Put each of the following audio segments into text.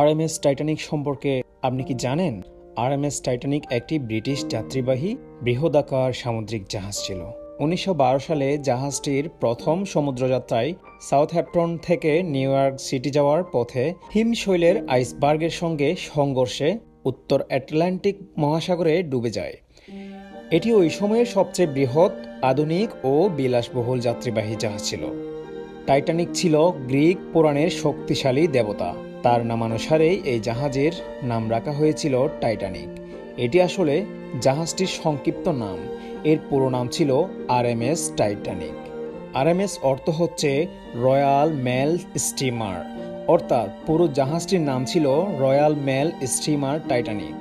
RMS Titanic সম্পর্কে আপনি কি জানেন? আরএমএস টাইটানিক একটি ব্রিটিশ যাত্রীবাহী বৃহদাকার সামুদ্রিক জাহাজ ছিল। 1912 সালে জাহাজটির প্রথম সমুদ্রযাত্রায় সাউথহ্যাম্পটন থেকে নিউ ইয়র্ক সিটি যাওয়ার পথে হিমশৈলের আইসবার্গের সঙ্গে সংঘর্ষে উত্তর আটলান্টিক মহাসাগরে ডুবে যায়। এটি ওই সময়ের সবচেয়ে বৃহৎ, আধুনিক ও বিলাসবহুল যাত্রীবাহী জাহাজ ছিল। টাইটানিক ছিল গ্রিক পুরাণের শক্তিশালী দেবতা। তার নামানুসারেই এই জাহাজের নাম রাখা হয়েছিল টাইটানিক। এটি আসলে জাহাজটির সংক্ষিপ্ত নাম। এর পুরো নাম ছিল আরএমএস টাইটানিক। আরএমএস অর্থ হচ্ছে রয়্যাল মেল স্টিমার, অর্থাৎ পুরো জাহাজটির নাম ছিল royal mail steamer Titanic.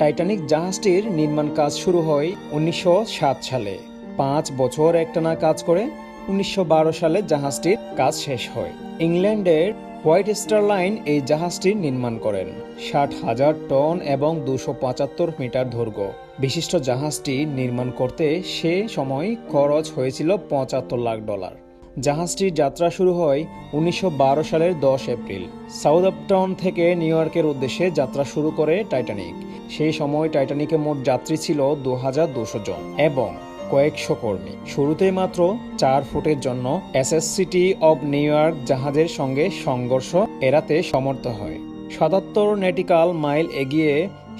Titanic জাহাজটির নির্মাণ কাজ শুরু হয় 1907 সালে। 5 বছর একটানা কাজ করে 1912 সালে জাহাজটির কাজ শেষ হয়। ইংল্যান্ডের হোয়াইট স্টার লাইন এই জাহাজটির নির্মাণ করেন। 60,000 টন এবং 275 মিটার দৈর্ঘ্য বিশিষ্ট জাহাজটি নির্মাণ করতে সে সময় খরচ হয়েছিল $75 লাখ। জাহাজটির যাত্রা শুরু হয় 1912 সালের 10 এপ্রিল। সাউথহ্যাম্পটন থেকে নিউ ইয়র্কের উদ্দেশ্যে যাত্রা শুরু করে টাইটানিক। সেই সময় টাইটানিকে মোট যাত্রী ছিল 2200 জন এবং কয়েকশো কর্মী। শুরুতেই মাত্র 4 ফুটের জন্য SS city of new York জাহাজের সঙ্গে সংঘর্ষ এড়াতে সমর্থ হয়। 77 নটিক্যাল মাইল এগিয়ে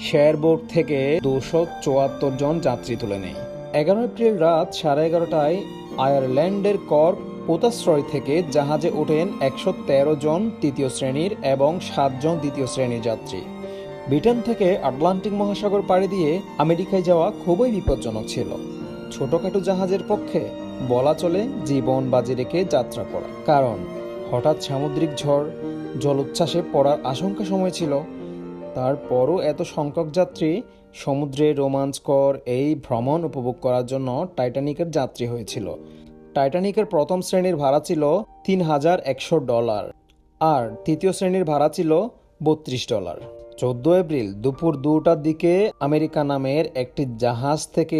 শেরবোর্ড থেকে 274 জন যাত্রী তুলে নেয়। 11 এপ্রিল রাত 11:30টায় আয়ারল্যান্ডের কর্ক পোতাশ্রয় থেকে জাহাজে ওঠেন 113 জন তৃতীয় শ্রেণীর এবং 7 জন দ্বিতীয় শ্রেণীর যাত্রী। ব্রিটেন থেকে আটলান্টিক মহাসাগর পাড়ি দিয়ে আমেরিকায় যাওয়া খুবই বিপজ্জনক ছিল। ছোটখাটো জাহাজের পক্ষে বলা চলে জীবন বাজি রেখে যাত্রা করা, কারণ হঠাৎ সামুদ্রিক ঝড়, জলোচ্ছ্বাসে পড়ার আশঙ্কা সময় ছিল। তারপরও এত সংখ্যক যাত্রী সমুদ্রের রোমাঞ্চকর এই ভ্রমণ উপভোগ করার জন্য টাইটানিকের যাত্রী হয়েছিল। টাইটানিকের প্রথম শ্রেণীর ভাড়া ছিল $3,100 আর তৃতীয় শ্রেণীর ভাড়া ছিল $32। 14 এপ্রিল দুপুর 2টার দিকে আমেরিকা নামের একটি জাহাজ থেকে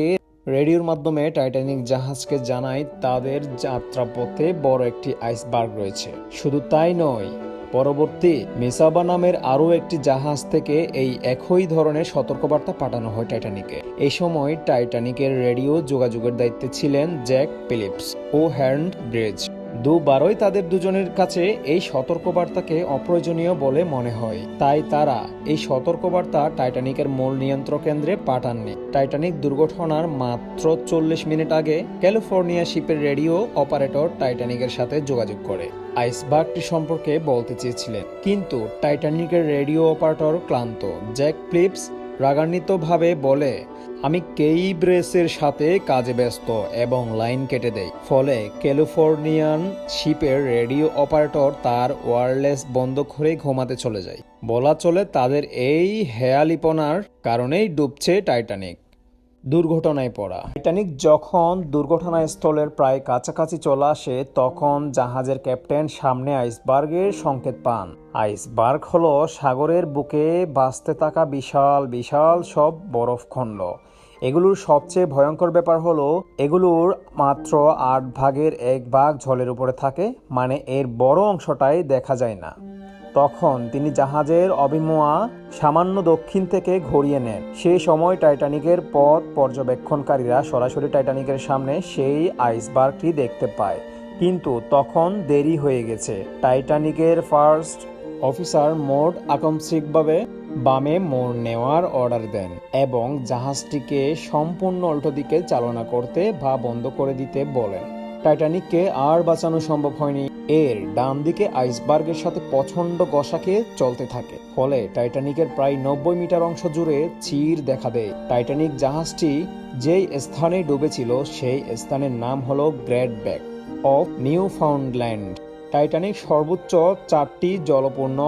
রেডিওর মাধ্যমে টাইটানিক জাহাজকে জানায় তাদের যাত্রাপথে বড় একটি আইসবার্গ রয়েছে। শুধু তাই নয়, পরবর্তী মিসাবা নামের আরও একটি জাহাজ থেকে এই একই ধরনের সতর্কবার্তা পাঠানো হয় টাইটানিকে। এই সময় টাইটানিকের রেডিও যোগাযোগের দায়িত্বে ছিলেন জ্যাক ফিলিপস ও হ্যান্ড ব্রিজ। দুবারই তাদের দুজনের কাছে এই সতর্কবার্তাকে অপ্রয়োজনীয় বলে মনে হয়, তাই তারা এই সতর্কবার্তা টাইটানিকের মূল নিয়ন্ত্রণ কেন্দ্রে পাঠাননি। টাইটানিক দুর্ঘটনার মাত্র 40 মিনিট আগে ক্যালিফোর্নিয়া শিপের রেডিও অপারেটর টাইটানিকের সাথে যোগাযোগ করে আইসবার্গটি সম্পর্কে বলতে চেয়েছিলেন, কিন্তু টাইটানিকের রেডিও অপারেটর ক্লান্ত। জ্যাক ফিলিপস রাগান্বিতভাবে বলে, আমি কেইব্রেসের সাথে কাজে ব্যস্ত, এবং লাইন কেটে দেয়। ফলে ক্যালিফোর্নিয়ান শিপের রেডিও অপারেটর তার ওয়্যারলেস বন্ধ করে ঘুমাতে চলে যায়। বলা চলে তাদের এই হেয়ালিপনার কারণেই ডুবছে টাইটানিক। দুর্ঘটনায় পড়া। টাইটানিক যখন দুর্ঘটনাস্থলের প্রায় কাছাকাছি চলে আসে, তখন জাহাজের ক্যাপ্টেন সামনে আইসবার্গের সংকেত পান। আইসবার্গ হলো সাগরের বুকে ভাসতে থাকা বিশাল বিশাল সব বরফখণ্ড। এগুলোর সবচেয়ে ভয়ঙ্কর ব্যাপার হলো এগুলোর মাত্র 8 ভাগের 1 ভাগ জলের উপরে থাকে, মানে এর বড় অংশটাই দেখা যায় না। তখন তিনি জাহাজের অভিমুয়া সামান্য দক্ষিণ থেকে ঘুরিয়ে নেন। সেই সময় টাইটানিকের পথ পর্যবেক্ষণকারীরা সরাসরি টাইটানিকের সামনে সেই আইসবার্গটি দেখতে পায়, কিন্তু তখন দেরি হয়ে গেছে। টাইটানিকের ফার্স্ট অফিসার মোট আকস্মিকভাবে বামে মোড় নেওয়ার অর্ডার দেন এবং জাহাজটিকে সম্পূর্ণ উল্টো দিকে চালনা করতে বা বন্ধ করে দিতে বলেন। টাইটানিককে আর বাঁচানো সম্ভব হয়নি। এর ডান দিকে আইসবার্গের সাথে প্রচণ্ড ঘষা খেয়ে চলতে থাকে, ফলে টাইটানিকের প্রায় 90 মিটার অংশ জুড়ে চির দেখা দেয়। টাইটানিক জাহাজটি যেই স্থানে ডুবেছিল সেই স্থানের নাম হলো Great Bank of Newfoundland. Titanic সর্বোচ্চ 4টি জলপূর্ণ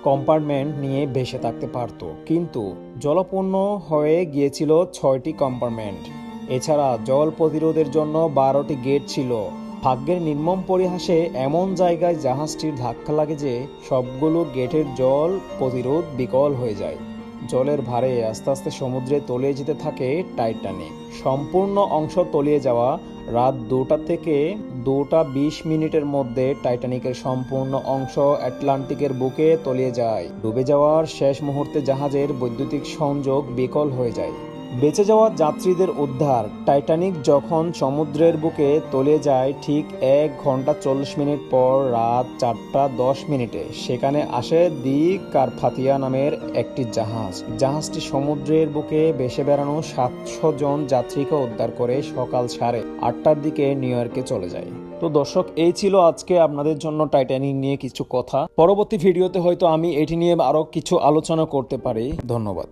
কম্পার্টমেন্ট নিয়ে ভেসে থাকতে পারত, কিন্তু জলপূর্ণ হয়ে গিয়েছিল 6টি কম্পার্টমেন্ট। এছাড়া জল প্রতিরোধের জন্য 12টি গেট ছিল। ভাগ্যের নির্মম পরিহাসে এমন জায়গায় জাহাজটির ধাক্কা লাগে যে সবগুলো গেটের জল প্রতিরোধ বিকল হয়ে যায়। জলের ভারে আস্তে আস্তে সমুদ্রে তলিয়ে যেতে থাকে টাইটানিক। সম্পূর্ণ অংশ তলিয়ে যাওয়া রাত 2টা থেকে 2:20 মধ্যে টাইটানিকের সম্পূর্ণ অংশ আটলান্টিকের বুকে তলিয়ে যায়। ডুবে যাওয়ার শেষ মুহূর্তে জাহাজের বৈদ্যুতিক সংযোগ বিকল হয়ে যায়। বেঁচে যাওয়া যাত্রীদের উদ্ধার। টাইটানিক যখন সমুদ্রের বুকে তলিয়ে যায় ঠিক 1 ঘন্টা 40 মিনিট পর রাত 4:10 সেখানে আসে দি কারপাথিয়া নামের একটি জাহাজ। জাহাজটি সমুদ্রের বুকে ভেসে বেড়ানো 700 জন যাত্রীকে উদ্ধার করে সকাল 8:30 দিকে নিউ ইয়র্কে চলে যায়। তো দর্শক, এই ছিল আজকে আপনাদের জন্য টাইটানিক নিয়ে কিছু কথা। পরবর্তী ভিডিওতে হয়তো আমি এটি নিয়ে আরো কিছু আলোচনা করতে পারি। ধন্যবাদ।